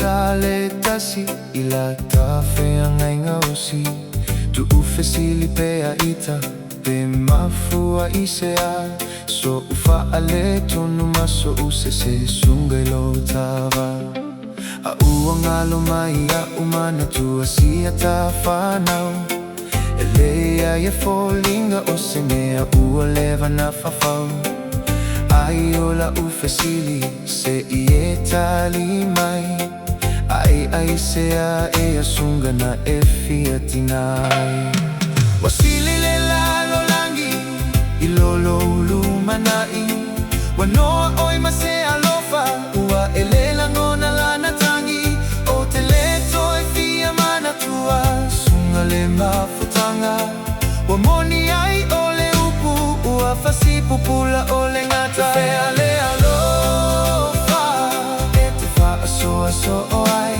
tale tasi ila tafe angai ngausi tu ufesili pea ita pe mafua isea so ufa ale tonu maso usese sungai lo tava a uangalo mai a umana tua si ata fanau elea ye folinga osenea ua leva na fafau ai ola ufesili se ie tali mai ai sea e asunga na e fiatinai wasili le lalo langi ilolo ulumanai wanoa oi mase alofa ua elela ngona lana tangi o teleto e fia mana tua sunga le mafutanga wamoni ai ole upu ua fasi pupula ole ngata fea le alofa e te fa aso aso ai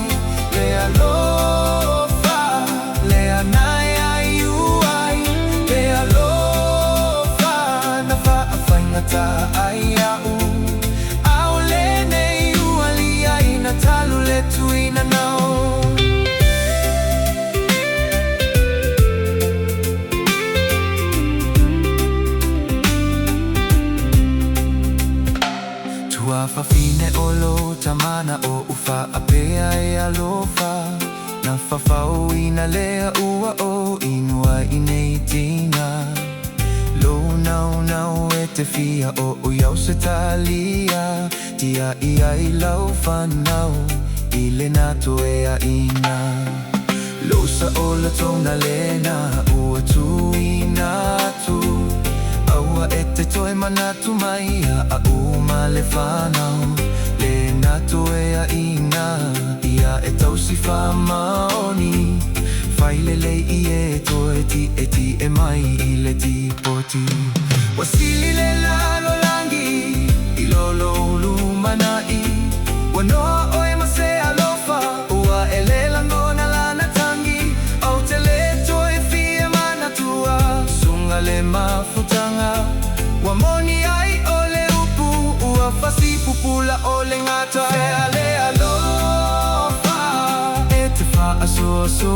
le alofa le anai ai uai le alofa na fa afaingata ai au au le nei uali ai na talu le tuina nao Fafine olo tamana o ufa apea e alofa na fafau ina lea ua o inua ineitina lo nau e te fia o uyau se talia tia ia i lau fanau ile nato e a ina lo sa ola tona lena ua tu inatu aua e te toe manatu mai a uma le whanau le natu e a ina ia e tausi whamaoni whailele i e toe ti e mai i le ti poti wasili le lalo langi i lolo ulumanai wanoa oe mase alofa ua e le langona lana tangi au te le toe fia mana tua sunga le mafutanga wamoni ai ole upu ua fasi pupula ole ngata fea le alofa e te fa aso aso